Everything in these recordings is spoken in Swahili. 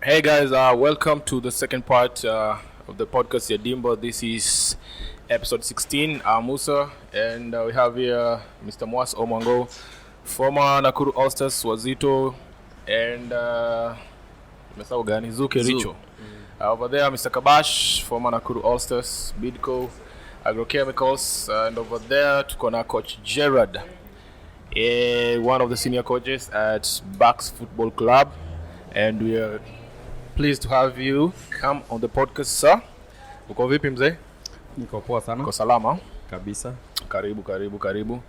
Hey guys, welcome to the second part of the podcast here, Dimba. This is episode 16. I'm Musa, and we have here Mr. Mwangi, former Nakuru All-Stars Wazito, and Zuke Richo. Over there, Mr. Kabash, former Nakuru All-Stars, Bidco, Agrochemicals, and over there, tukona coach Gerard, one of the senior coaches at Bucks Football Club, and we are pleased to have you come on the podcast, sir. Uko vipi mzee? Niko poa sana. Uko salama? Kabisa. Karibu.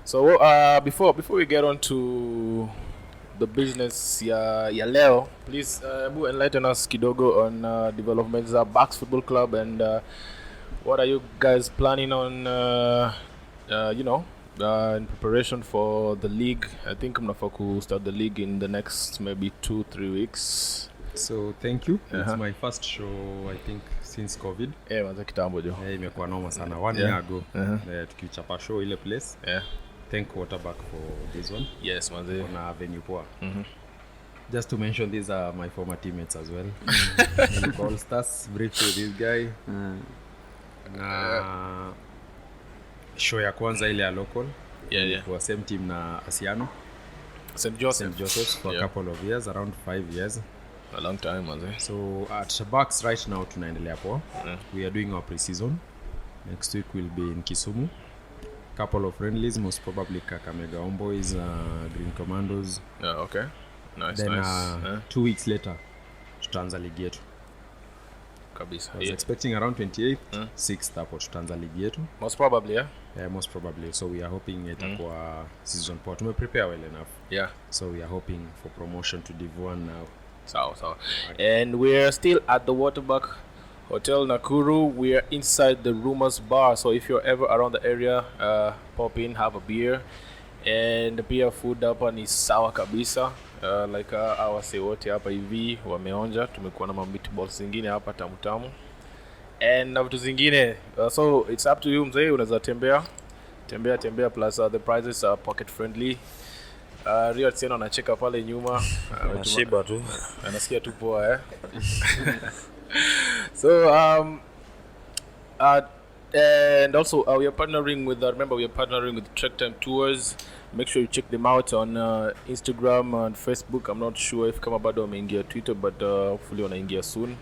So before we get on to the business ya leo, please enlighten us kidogo on developments at Bucks Football Club and what are you guys planning on in preparation for the league. I think mnafaa ku start the league in the next maybe 2-3 weeks. So thank you. It's my first show I think since COVID. Manze kitambo jo. Imekuwa noma sana 1 year ago. Tukichapa show ile place. Thank Quarterback for this one. Yes, manze. On venue poa. Just to mention, these are my former teammates as well. All Stars, brief to this guy. Na show ya kwanza ile ya local. For same team na Asiano. St. Joseph for a couple of years, around 5 years. A long time, manze. So at Bucks right now tunaendelea poa. We are doing our pre-season. Next week we'll be in Kisumu. Couple of friendlies, most probably Kakamega Homeboys, Green Commandos. Okay. Nice. Then 2 weeks later tutaanza ligi yetu. Kabisa. I was expecting around 28th, 6th hapo tutaanza ligi yetu. Most probably, Yeah, most probably. So we are hoping itakuwa season poa. Tume-prepare well enough. Yeah. So we are hoping for promotion to Div 1 now. So. And we're still at the Waterback Hotel Nakuru. We are inside the Rumors Bar. So if you're ever around the area, pop in, have a beer. And the beer food hapa ni sawa kabisa. Like our say wote hapa hivi wameonja. Tumekuwa na meatballs zingine hapa tamu. And na vitu zingine. So it's up to you mzee, unaweza tembea plus the prices are pocket friendly. Rio tena anacheka pale nyuma. Shiba tu. Anasikia tu poa So and also we are partnering with Trek Time Tours. Make sure you check them out on Instagram and Facebook. I'm not sure if kama bado wameingia Twitter, but hopefully wanaingia soon.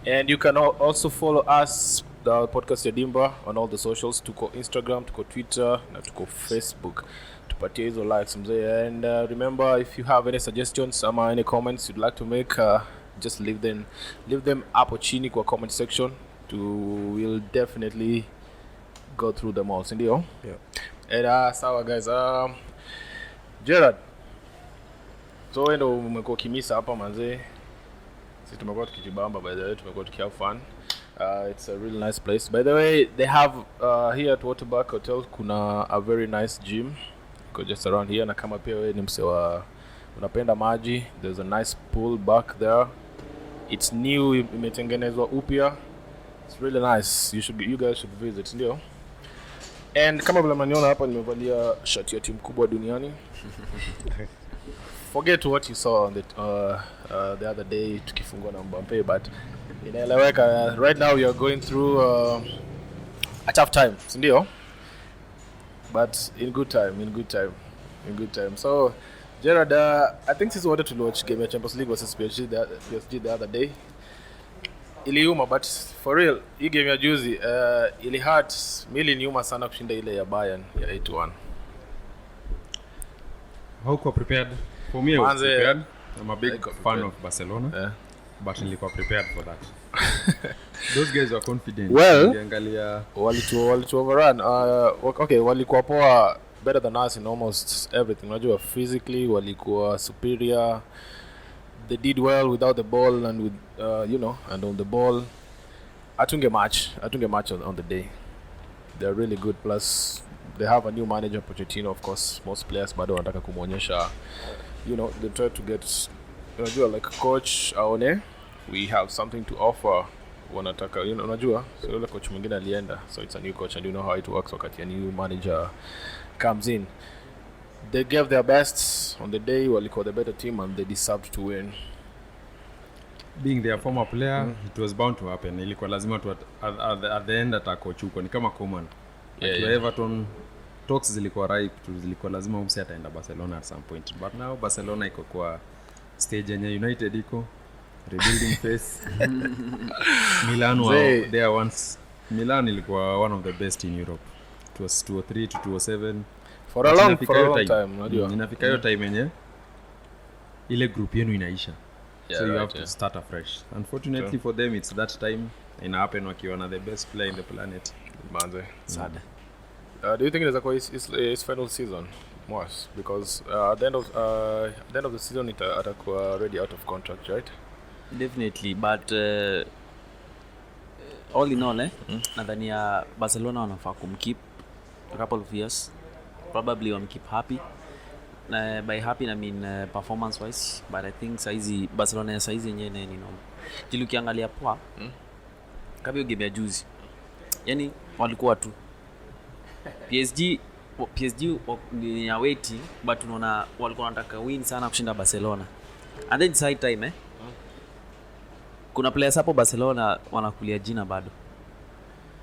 And you can also follow us, the podcast ya Dimba, on all the socials. Tuko Instagram, tuko Twitter, na tuko Facebook. Tupatie hizo likes mzee. And remember, if you have any suggestions or any comments you'd like to make, just leave them hapo chini kwa comment section. We'll definitely go through them all, sindio? Yeah. And sawa guys, Gerard, so wewe ndo umekuwa kimisa hapa manze. Sisi tumekuwa tukijibamba, by the way, tumekuwa tukihave fun. It's a really nice place. By the way, they have here at Waterback Hotel kuna a very nice gym. Go just around here, na kama pia wewe ni msewa unapenda maji, there's a nice pool back there. It's new, imetengenezwa upya. It's really nice. You guys should visit, ndio. And kama vile mnaniona hapa nimevalia shati ya timu kubwa duniani. Forget what you saw on the other day tukifungwa na Mbappe, but inaeleweka. Right now we are going through a tough time, ndio. But in good time. So Gerard, I think this wanted to watch game of Champions League versus PSG the other day. Iliuma, but for real, hii game ya juzi ili hurt mili niuma sana kushinda ile ya Bayern ya 8-1. How you prepared? For me, I was prepared. I'm a big fan of Barcelona, but nilikuwa prepared for that. Those guys were confident. Well, walitu overrun. Okay, walikuwa poa, better than us in almost everything. Unajua, physically walikuwa superior. They did well without the ball and with and on the ball. Atunge match on the day. They're really good. Plus they have a new manager, Pochettino. Of course, most players bado wanataka kumuonyesha. They try to get like coach aone we have something to offer. Wanataka unajua, so yule coach mwingine alienda, so it's a new coach and you know how it works wakati a new manager comes in. They gave their best on the day, walikuwa the better team and they deserved to win. being their former player, it was bound to happen. Ilikuwa lazima tu at the end atakochuko ni kama Coman. Everton talks zilikuwa ripe tu, zilikuwa lazima umse ataenda Barcelona at some point. But now Barcelona iko kwa stage yenye United iko rebuilding phase. Milan were there once. Milan ilikuwa one of the best in Europe. It was 203 to 207 for a long time unajua. Inafika hiyo time yenye ile group yenu inaisha. So you have to start afresh. Unfortunately for them, it's that time in happen wakiona the best player in the planet. Manze. Sad. Do you think it's his final season? Most because at the end of the season it atakuwa already out of contract, right? Definitely, but all in all nadhani Barcelona wanafaa kumkeep a couple of years. Probably keep happy. By happy I mean performance wise, but I think saizi Barcelona saizi yenyewe ni normal. Jili ukiangalia poa kama hiyo game ya juzi, yani walikuwa tu PSG ni away, but unaona walikuwa wanataka win sana kushinda Barcelona. And then side time kuna players hapo Barcelona wanakulia jina bado,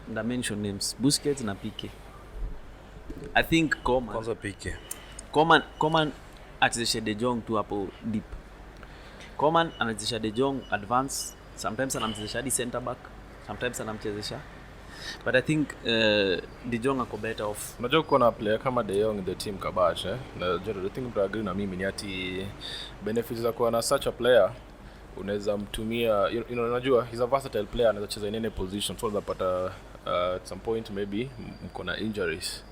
nda mention names Busquets na Pique. I think kwanza Pique Coman achezesha De Jong tu hapo deep. Coman anachezesha De Jong advance, sometimes anamchezesha hadi center back, sometimes anamchezesha, but I think De Jong ako better off. Unajua kuna player kama De Jong in the team Kabash na Gerard, I think agree na mimi ni ati benefits za kuwa na such a player unaweza mtumia, unajua he's a versatile player, anaweza cheza in any position, so unapata at some point maybe mko na injuries,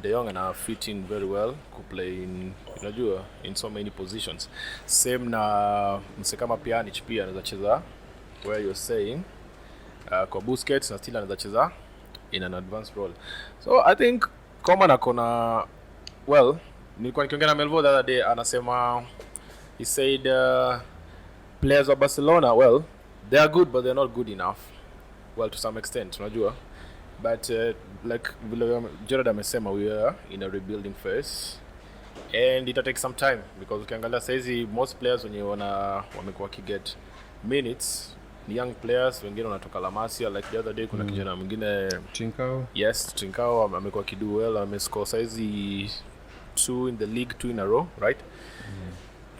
De Jong ana fit in very well ku play in, unajua, in so many positions. Same na mse kama Pjanic pia anaweza cheza where you're saying kwa Busquets na still anaweza cheza in an advanced role. So I think Coman akona, well, nilikuwa nikiongea na Melvo the other day, anasema he said players of Barcelona, well, they are good but they're not good enough, well, to some extent, unajua. But like Gerard amesema, we are in a rebuilding phase and it will take some time because ukiangalia saizi most players wenye wamekuwa kiget minutes ni young players, wengine wanatoka La Masia, like the other day kuna kijana mwingine Trincao amekuwa kidu well, amescore saizi 2 in the league, 2 in a row, right?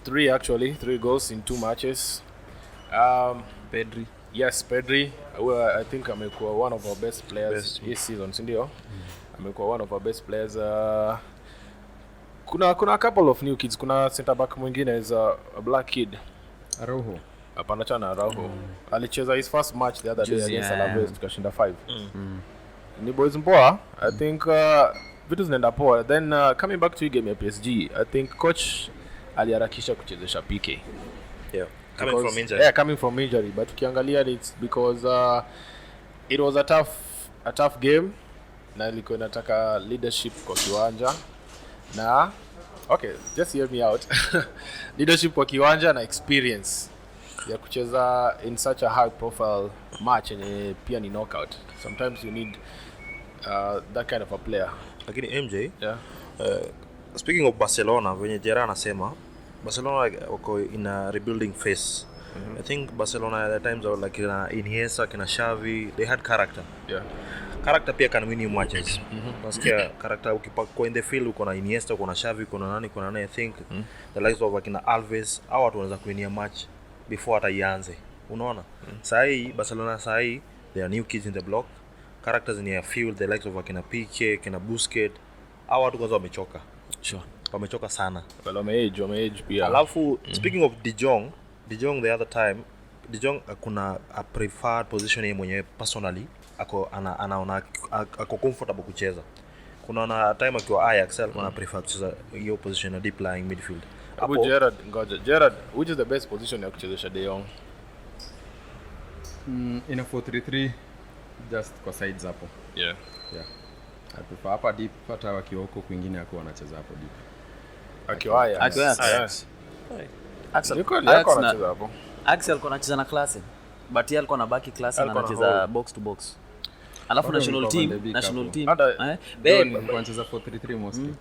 3 goals in 2 matches. Pedri. Yes, Pedri. I think amekuwa one of our best players this season, sindio? Amekuwa one of our best players. Kuna a couple of new kids. Kuna center back mwingine is a black kid. Araujo. Hapana chana Araujo. Alicheza his first match the other day against Alaves tukashinda 5. Ni boys mpoa. I think vitu zinaenda poa. Then coming back to game ya PSG, I think coach aliharakisha kuchezesha Pique. Yeah. Coming from injury, but ukiangalia it's because it was a tough game na ilikuwa inataka leadership kwa kiwanja na okay, just hear me out. Leadership kwa kiwanja na experience ya kucheza in such a high profile match and pia ni knockout. Sometimes you need that kind of a player. Lakini MJ, speaking of Barcelona, when Gerard anasema Barcelona wako in a rebuilding phase. I think Barcelona at times were like Iniesta, kina Xavi, they had character. Yeah. Character pia can win you matches. Nasikia character ukipakwa in the field uko na Iniesta, uko na Xavi, uko na nani, I think the likes of kina Alves, hao watu wanaweza kuinia match before hata ianze. Unaona? Sahi Barcelona sahi they are new kids in the block. Characters in their field, the likes of kina Pique, kina Busquets, hao watu kwanza wamechoka. Sure. Wamechoka sana. Well, wameage pia. Alafu speaking of De Jong the other time, De Jong kuna a preferred position yeye mwenyewe personally anaona ako comfortable kucheza. Kuna na time akiwa Ajax alikuwa prefer kucheza hiyo position ya deep lying midfield. Abu Gerard, which is the best position ya kuchezesha De Jong? In a 4-3-3 just kwa sides hapo. Yeah. I prefer hapa deep, hata wakiwa huko kwingine akiwa anacheza hapo deep. Akiwa Ajax. Axel alikuwa anacheza na classe, but yeye alikuwa anabaki classe na anacheza box to box. Alafu national team anacheza 4-3-3 mostly.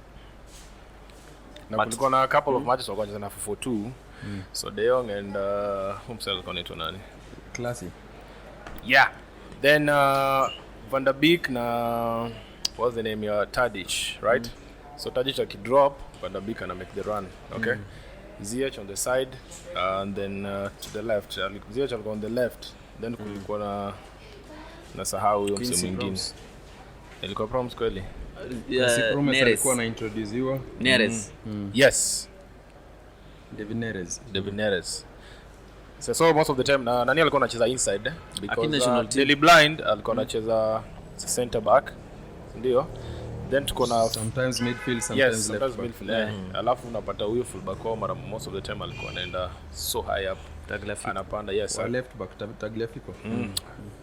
Na kulikuwa na a couple of matches walikuwa wanacheza na 4-4-2 So De Jong and himself anaitwa nani? Classy. Yeah. Then Van der Beek na what's the name here? Tadic, right? So Tadic akidrop, Van der Beek ana make the run, okay? Ziyech on the side and then to the left. Ziyech alikuwa on the left. Then kulikuwa na sahau huyo msemo mwingine. Ilikuwa Proms kweli? Promise alikuwa na introduciwa. Neres. Yes. David Neres. So most of the time nani alikuwa anacheza inside because Daily Blind alikuwa anacheza center back. Ndio. Then tuko na sometimes midfield, sometimes left back. Midfield. Alafu unapata huyo fullback kwa mara most of the time alikuwa anaenda so high up. Tagliafico. Anapanda left back Tagliafico.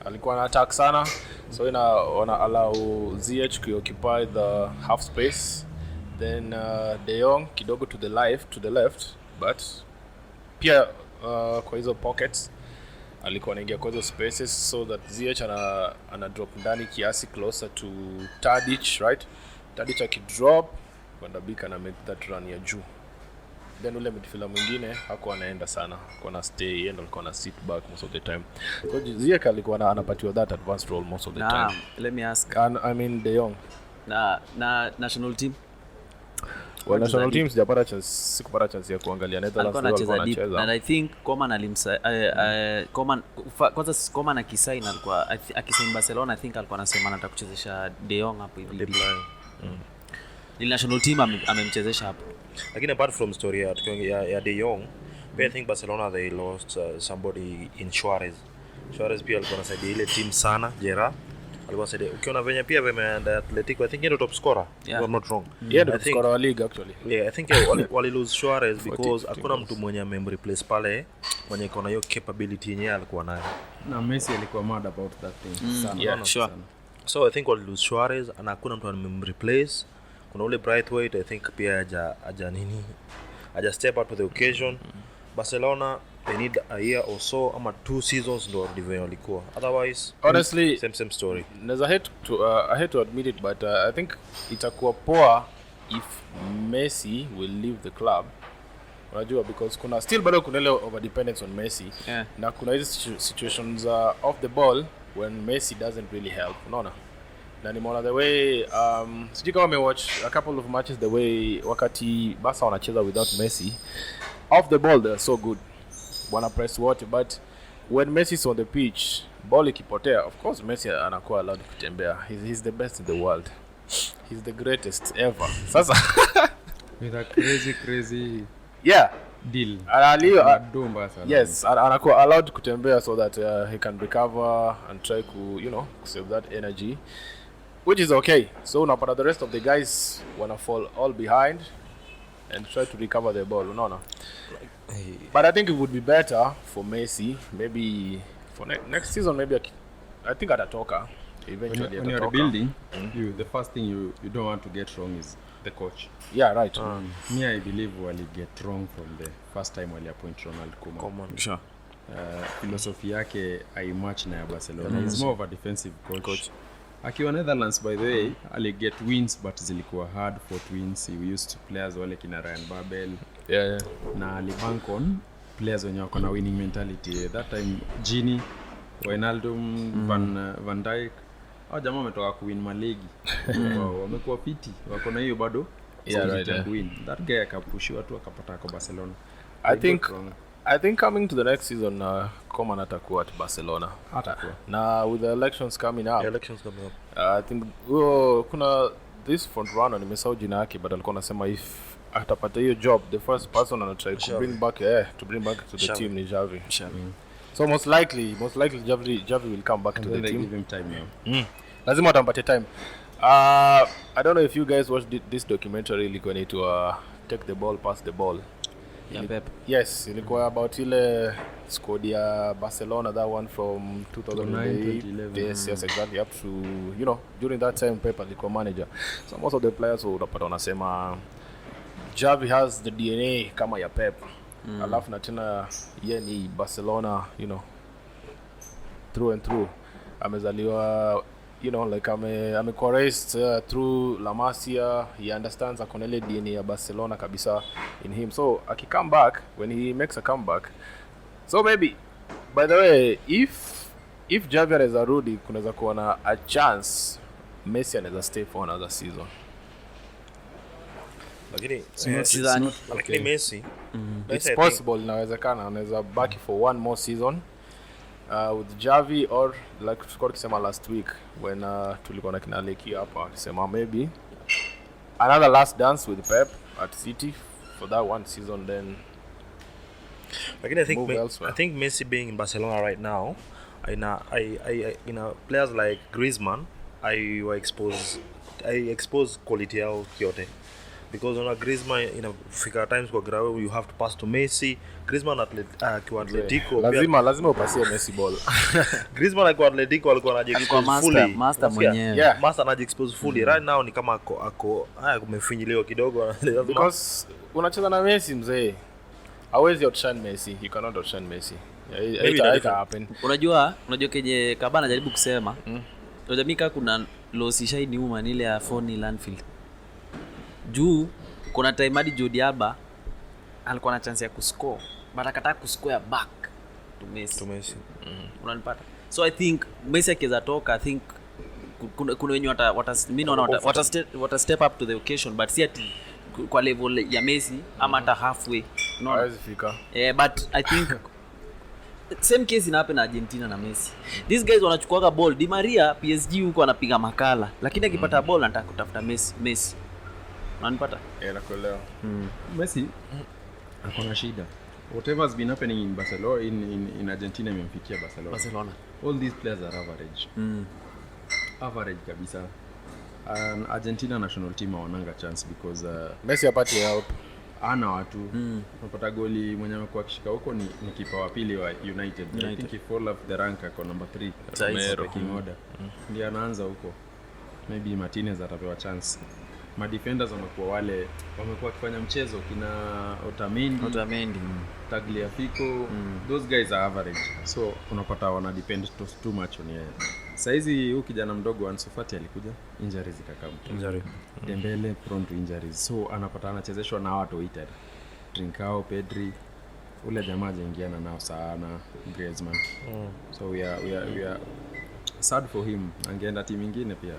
Alikuwa ana attack sana. So wana allow Ziyech to occupy the half space. Then De Jong kidogo to the left, but pia kwa hizo pockets alikuwa anaingia kwa hizo spaces so that Ziyech ana drop ndani kiasi closer to Tadic, right? Tadic akidrop, Van der Beek ana make that run ya juu. Then ule midfielder mwingine hakuwa anaenda sana, alikuwa na stay, yeye ndo alikuwa na sit back most of the time. So Ziyech alikuwa anapatiwa that advanced role most of the time. Let me ask. I mean De Jong. Na national team. Well, national teams sikupata chance ya kuangalia Netherlands alikuwa anacheza. And I think Coman Coman akisign alikuwa akisign Barcelona, I think alikuwa anasema anataka kuchezesha De Jong hapo hivi. Ni national team amemchezesha hapo. Lakini apart from story ya De Jong, I think Barcelona they lost somebody in Suarez pia alikuwa anasaidia ile team sana, Gerard. Alikuwa anasaidia. Ukiona venye pia wameenda Atletico, I think yeye top scorer, if I'm not wrong. Yeah, top scorer wa league actually. Yeah, I think wali lose Suarez because hakuna mtu mwenye replace pale mwenye iko na hiyo capability yenyewe alikuwa nayo. Na Messi alikuwa mad about that thing. Sana. Yeah, sure. So I think wali lose Suarez na hakuna mtu replace. Kuna ule Braithwaite I think pia aja step up to the occasion. Barcelona they need a year or so ama 2 seasons ndo ndivyo walikuwa. Otherwise honestly same story. I hate to admit it, but I think itakuwa poa if Messi will leave the club. Unajua because kuna still bado kuna ile over dependence on Messi. Yeah. Na kuna hizo situations off the ball when Messi doesn't really help. Unaona? Na nimeona the way sijui kama umewatch a couple of matches the way wakati Barca wanacheza without Messi. Off the ball they're so good. Wana press wote, but when Messi is on the pitch, ball ikipotea, of course Messi anakuwa allowed kutembea. He's the best in the world. He's the greatest ever. Sasa with a crazy deal. Dimba sana. Yes, anakuwa allowed kutembea so that he can recover and try to, save that energy, which is okay. So unapata the rest of the guys wanna fall all behind and try to recover the ball, unaona? But I think it would be better for Messi, maybe for next season, maybe I think atatoka eventually. When you're rebuilding, the first thing you don't want to get wrong is the coach. Yeah, right. Me, I believe wali get wrong from the first time wali appoint Ronald Koeman. Sure. Philosophy yake aimatch na ya Barcelona. He's more of a defensive coach. Akiwa Netherlands, by the way, ali get wins but zilikuwa hard fought wins. He used to players wale kina Ryan Babel. Yeah. Na alibank on players wenye wako na winning mentality. That time Gini, Wijnaldum, Van Dijk, hao jamaa wametoka kuwin maligi. Wamekuwa fiti, wako na hiyo bado. Yeah, right. Win. That guy akapush watu akapata kwa Barcelona. I think coming to the next season, Koeman atakuwa at Barcelona. Atakuwa. Na with the elections coming up. I think kuna this front runner nimesahau jina yake, but alikuwa anasema if atapata hiyo job, the first person ana try to bring back to the team ni Xavi. So most likely Xavi will come back to the team. Give him time now. Lazima atampatie time. I don't know if you guys watched this documentary ilikuwa inaitwa Take the Ball, Pass the Ball. Yeah, Pep. Yes, ilikuwa about ile squad ya Barcelona, that one from 2008. Yes, exactly, up to, during that time Pep alikuwa manager. So most of the players unapata wanasema Xavi has the DNA kama ya Pep. Alafu na tena yeye ni Barcelona, through and through. Amezaliwa you know, like amekuwa raised through La Masia. He understands akonele DNA ya Barcelona kabisa in him. So come back, when he makes a comeback, so maybe, by the way, if Javi anaweza rudi, kunaweza kuwa na a chance Messi anaweza stay for another season. Lakini Okay. Messi It's possible, inawezekana anaweza baki for one more season with Javi, or like tulikuwa tukisema last week when tulikuwa na kina Leki hapa akisema maybe another last dance with Pep at City for that one season, then Lakini I think Messi being in Barcelona right now, players like Griezmann, I expose quality yao yote, because on a Griezmann fika times kwa ground you have to pass to Messi. Griezmann kwa Atletico lazima upasie Messi ball. Griezmann kwa Atletico alikuwa anajiexpose fully, master mwenyewe. Yeah. master anajiexpose fully. Right now ni kama kumefinyiliwa kidogo Because unacheza na Messi mzee, hawezi outshine Messi. You cannot outshine Messi. It happen. Unajua kenye Kabana anajaribu kusema. Unajua mika kuna loss shaini uma ile ya Foni Landfield. Juu kuna time hadi Jordi Alba alikuwa na chance ya kuscore, but akataka kuscore ya back to Messi. Unanipata? So I think Messi akiweza toka, I think kuna wenye wata step up to the occasion, but si ati kwa level ya Messi ama hata halfway. Hawezi fika. But I think same case ina happen na Argentina na Messi. These guys wanachukua ball. Di Maria PSG huko anapiga makala, lakini akipata ball anataka kutafuta Messi. Unanipata? Nakuelewa. Messi akona shida. Whatever has been happening in Barcelona, in Argentina imemfikia Barcelona. All these players are average. Average kabisa. Argentina national team hawananga chance because Messi apati help. Ana watu. Unapata goli mwenye amekuwa akishika huko ni kipa wa pili wa United. I think he fall off the rank kwa number 3 pecking order. Ndiye anaanza huko. Maybe Martinez atapewa chance. Madefenders wamekuwa wakifanya mchezo kina Otamendi, Tagliafico, those guys are average. So unapata wana depend too much on yeye. Saizi huyu kijana mdogo Ansu Fati alikuja, injuries zikakamta. Dembele prone to injuries. So anapata anachezeshwa na watu waiter. Trincao, Pedri, ule jamaa jaingiana nao sana, Griezmann. So we are sad for him. Angeenda timu nyingine pia.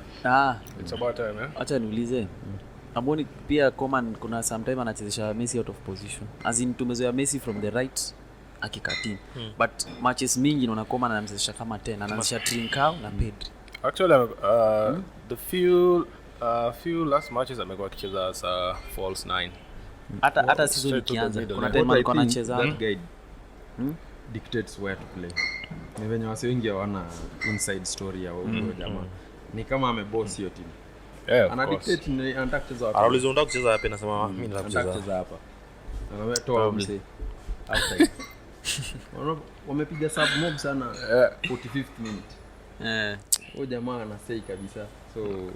It's about time, eh? Acha niulize. Amboni pia Coman kuna sometime anachezesha Messi out of position. As in tumezoea Messi from the right akikati. But matches mingi naona Coman anamchezesha kama 10, anaanzisha Trincao na Pedri. Actually the few last matches amekuwa akicheza as a false 9. Hata season ikianza kuna time alikuwa anacheza. That guy dictates where to play. Ni venye wasi wengi hawana inside story ya huyo jamaa. Ni kama ameboss hiyo timu. Yeah, ana dictate ni anataka kucheza wapi. Anauliza unataka kucheza wapi, nasema mimi nataka kucheza hapa. Anametoa mse. Outside. Wamepiga sub mob sana 45th minute. Huyo jamaa anasei kabisa. So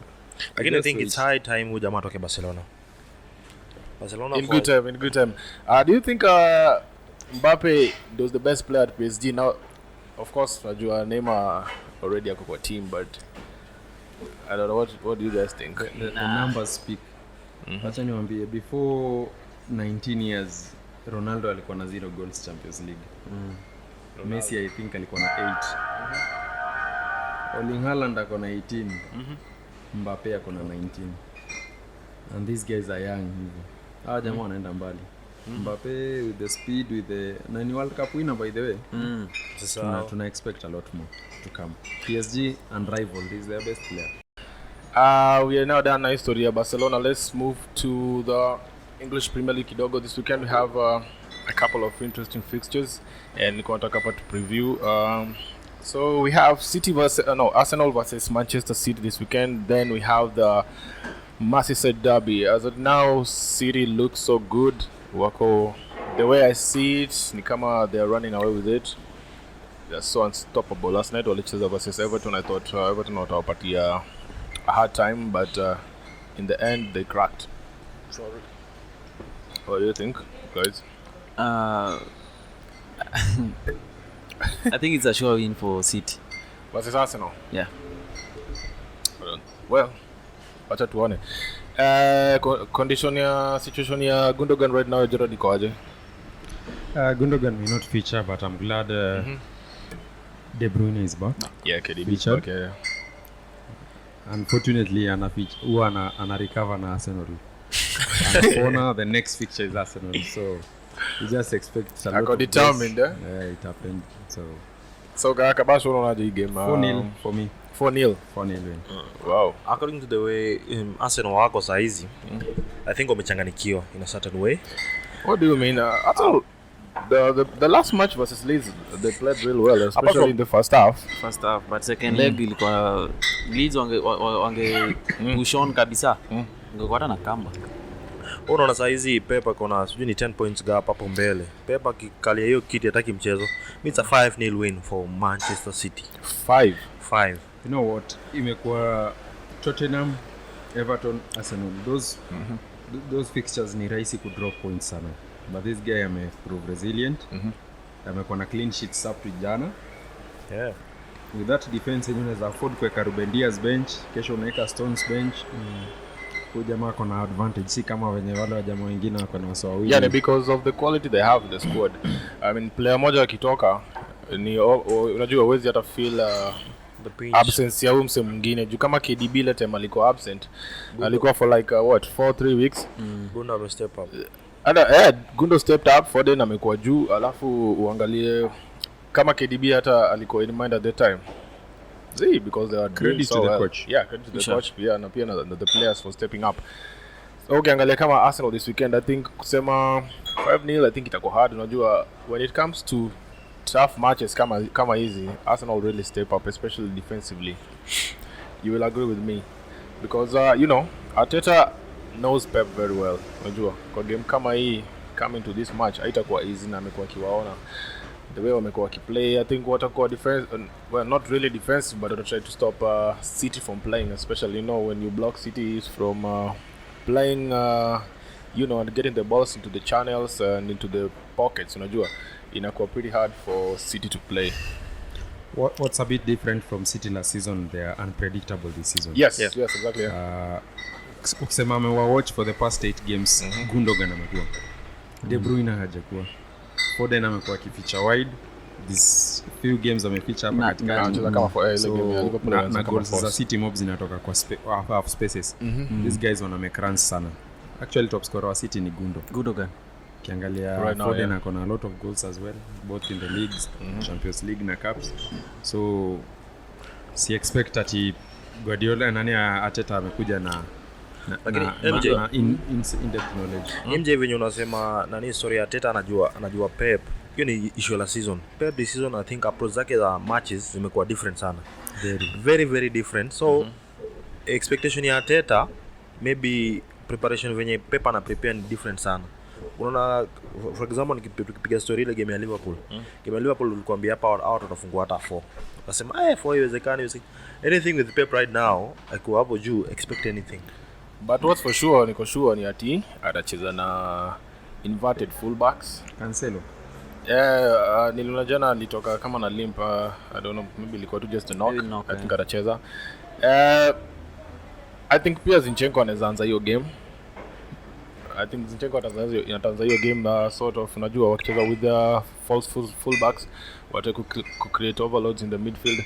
again I think it's high time huyo jamaa atoke Barcelona in good time. Do you think Mbappe was the best player at PSG? Now of course najua Neymar already ako kwa team, but I don't know, what do you guys think? The numbers speak. Acha niwaambie, before 19 years Ronaldo alikuwa na 0 goals Champions League. Messi I think alikuwa na 8. Erling Haaland ako na 18. Mbappe ako na 19. And these guys are young hivi. Hawa jamaa wanaenda mbali. Mbappe with the speed, with the nani World Cup winner by the way. Tuna expect a lot more to come. PSG and rival, is their best player. We are now done na history ya Barcelona. Let's move to the English Premier League kidogo. This weekend we have a couple of interesting fixtures and niko nataka hapa to preview. So we have Arsenal versus Manchester City this weekend. Then we have the Merseyside Derby. As of now, City looks so good. Wako, the way I see it, ni kama they are running away with it. They are so unstoppable. Last night walicheza versus Everton. I thought Everton watawapatia a hard time, but in the end they cracked. Sorry. What do you think, guys? I think it's a sure win for City versus Arsenal. Yeah. well, acha tuone. Condition ya situation ya Gundogan right now, Gerard iko aje? Gundogan may not feature, but I'm glad De Bruyne is back. Yeah, KDB. Featured. Okay. Unfortunately, huwa ana recover na Arsenal. And for now, the next fixture is Arsenal, so you just expect a lot of determined, goals. It happened. So Kabash, unaonaje hii game? 4-0 for me. 4-0. 4-0 win. Wow. According to the way Arsenal wako saizi, I think wamechanganikiwa in a certain way. What do you mean? Arsenal, the last match versus Leeds, they played really well, especially in the first half. But second leg ilikuwa Leeds wange push on kabisa. Ngekuwa hata na kamba. Unaona saizi Pep akona sijui ni 10 points gap hapo mbele. Pep akikalia hiyo kiti hataki mchezo. It's a 5-0 win for Manchester City. 5. You know what? Imekuwa Tottenham, Everton, Arsenal. Those fixtures ni rahisi ku drop points sana. But this guy prove resilient. Amekuwa na clean sheets up to jana. Yeah. With that defense unaweza afford kuweka Ruben Dias bench, kesho unaweka Stones bench. Huyu jamaa kuna advantage, si kama wenye wale wa jamaa wengine wako na wasao wawili. Yeah, because of the quality they have in the squad. I mean, player moja akitoka ni unajua huwezi hata feel the pinch. Absence ya mse mwingine. Juu kama KDB ile time alikuwa absent, alikuwa for like 4-3 weeks. Gundo ame step up. Gundo stepped up, Foden amekuwa juu, alafu uangalie kama KDB hata alikuwa in mind at that time. Because they are credit to the coach. Yeah, credit to the coach. Yeah, na pia the players for stepping up. So ukiangalia kama Arsenal this weekend, I think kusema 5-0 I think itakuwa hard. Unajua when it comes to tough matches kama hizi, Arsenal really step up, especially defensively. You will agree with me because Arteta knows Pep very well. Unajua kwa game kama hii, coming to this match haitakuwa easy, na amekuwa kiwaona the way wamekuwa kiplay. I think watakuwa defense, well, not really defensive, but they'll try to stop City from playing, especially when you block City from playing and getting the balls into the channels and into the pockets. Unajua inakuwa pretty hard for City to play. What's a bit different from City last season, they are unpredictable this season. Yes, exactly. Ukisema watch for the past 8 games, Gundogan amekuwa, De Bruyne hajakuwa, Foden amekuwa kificha wide, these few games ameficha hapa katikati kama for na goals za City mob zinatoka kwa half spaces. These guys wana make runs sana. Actually top scorer wa City ni Gundogan. Kiangalia right Foden akona a lot of goals as well, both in the leagues, Champions League na cups. So si expect ati Guardiola nani Arteta amekuja na in-depth knowledge. MJ venye unasema nani story ya Arteta anajua Pep. Hiyo ni issue la season. Pep this season I think approach zake za matches zimekuwa different sana. Very very different. So expectation ya Arteta, maybe preparation venye Pep ana prepare ni different sana. Unaona for example nikipiga story ile game ya Liverpool. Game ya Liverpool ulikwambia hapa out watafungua hata 4. Akasema 4 haiwezekani. Anything with Pep right now, ako hapo juu, expect anything. But what's for sure, niko sure ni ati atacheza na inverted fullbacks. Cancelo. Niliona jana alitoka kama na limp, I don't know, maybe ilikuwa tu just a knock. I think atacheza. I think pia Zinchenko anaanza hiyo game. I think Zinchenko ataanza hiyo game sort of, unajua wakicheza with the false fullbacks, wata create overloads in the midfield.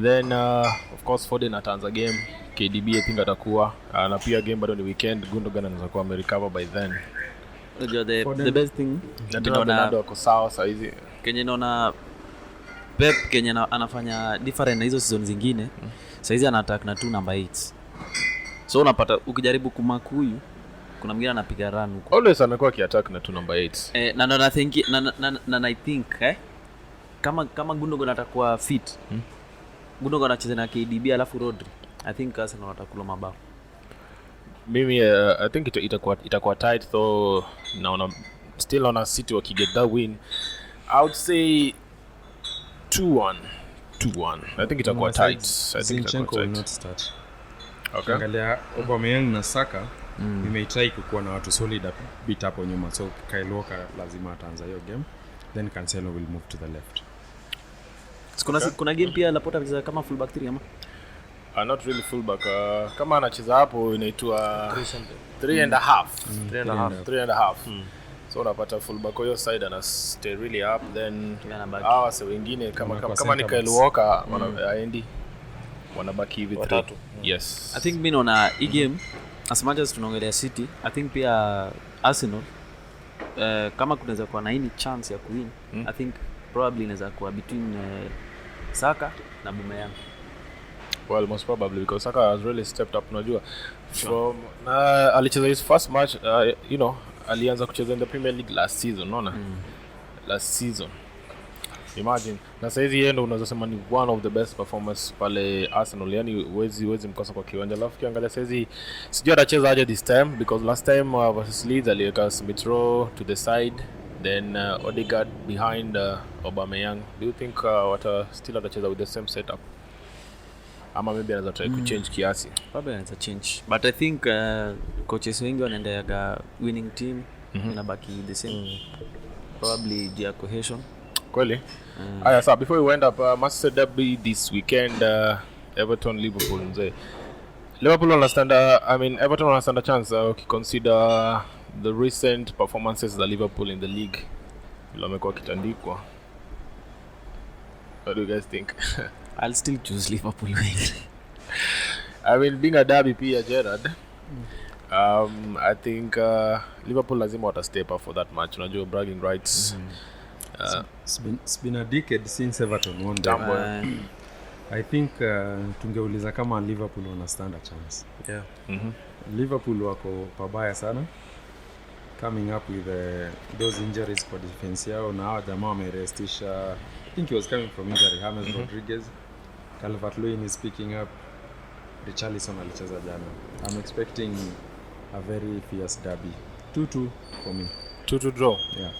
Then of course Foden ataanza game, KDB I think atakuwa na pia game bado ni weekend, Gundogan anaweza kuwa recover by then. The best thing naona wako sawa saa hizi. Kenya naona Pep Kenya anafanya different na hizo season zingine. Saa hizi ana attack na 2 number 8. So unapata ukijaribu kumakuyu kuna mwingine anapiga run huko. Always amekuwa ki-attack na 2 number 8. Na I think kama Gundogan atakuwa fit. Gundogan anacheza na KDB alafu Rodri. I think Arsenal watakula mabao. Mimi I think itakuwa tight, so naona still on a City wakiget that win. I would say 2-1. I think itakuwa tight. I think Zinchenko will not start. Okay. Angalia Aubameyang na Saka imetry kuwa na watu solid bit hapo nyuma, so Kyle Walker lazima ataanza hiyo game, then Cancelo will move to the left. Kuna game pia Laporta anacheza kama fullback 3 ama Not really fullback. Kama anacheza hapo inaitwa 3.5. 3.5. So unapata fullback hiyo side ana stay really up, then hawa se wengine kama ni Kyle Walker wanaendi wanabaki hivi 3. Yes. I think mimi naona hii game as much as tunaongelea City, I think pia Arsenal kama kunaweza kuwa na any chance ya kuwin, I think probably inaweza kuwa between Saka na Aubameyang. Well, most probably because Saka has really stepped up, unajua. From alicheza his first match, you know, alianza kucheza in the Premier League last season, unaona? Last season. Imagine. Na sasa hizi yeye ndo unaweza sema ni one of the best performers pale Arsenal. Yaani huwezi mkosa kwa kiwanja. Alafu kiangalia sasa hizi sijui atacheza aje this time because last time versus Leeds aliweka Smith Rowe to the side, then Odegaard behind Aubameyang. Do you think still atacheza with the same setup? Ama maybe anaweza try kuchange kiasi. Probably anaweza change. But I think coaches wengi wanaendelea winning team inabaki the same. Probably their cohesion. Kweli? Aya, so before we went up, Merseyside Derby this weekend, Everton Liverpool mzee. Liverpool understand Everton understand a chance ukiconsider the recent performances of Liverpool in the league. Ile wamekuwa kitandikwa. What do you guys think? I'll still choose Liverpool win. I mean, being a derby pia Gerard. I think Liverpool lazima wata step up for that match. Unajua bragging rights. It's been a decade since Everton won the I think tungeuliza kama Liverpool wana stand a chance. Yeah. Liverpool wako pabaya sana coming up with those injuries kwa defense yao, na hawa jamaa wamerestisha. I think he was coming from injury. James Rodriguez, Calvert-Lewin is picking up. Richarlison alicheza jana. I'm expecting a very fierce derby. 2-2 for me. 2-2 draw. Yeah.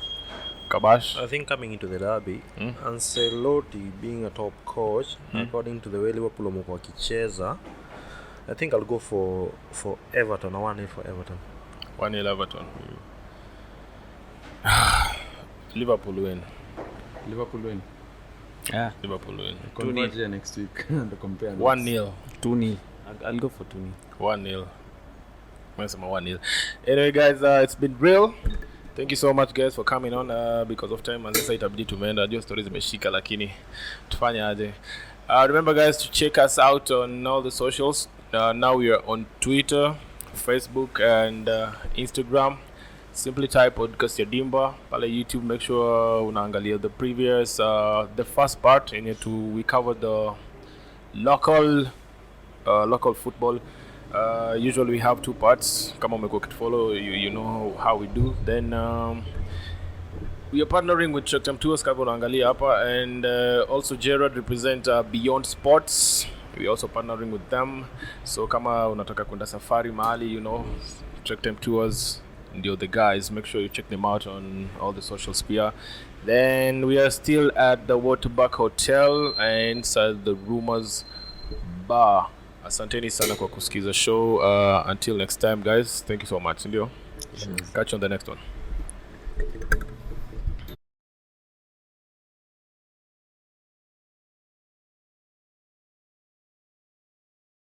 Kabash. I think coming into the derby, Ancelotti being a top coach, according to the way Liverpool wamekuwa kicheza, I think I'll go for Everton. 1-0 for Everton. 1-0 Everton. Liverpool win. Liverpool win. Yeah. Liverpool win. Converge next week and compare. 1-0. 2-0. I'll go for 2-0. 1-0. Mesema 1-0. Anyway guys, it's been real. Thank you so much guys for coming on because of time and sasa itabidi tumeenda ndio stories zimeshika lakini tufanye aje. Remember guys to check us out on all the socials. Now we are on Twitter, Facebook and Instagram. Simply type podcast ya Dimba pale YouTube. Make sure unaangalia the previous the first part in it we covered the local football. Usually we have 2 parts. Kama umekuwa ukitufollow, you know how we do. Then we are partnering with Check Time Tours kama unaangalia hapa, and also Gerard represent Beyond Sports. We also partnering with them. So kama unataka kwenda safari mahali, you know, Check Time Tours ndio the guys. Make sure you check them out on all the social sphere. Then we are still at the Waterback Hotel and inside the Rumors Bar. Asanteni sana kwa kusikiza show. Until next time guys, thank you so much. Ndio. Catch you on the next one.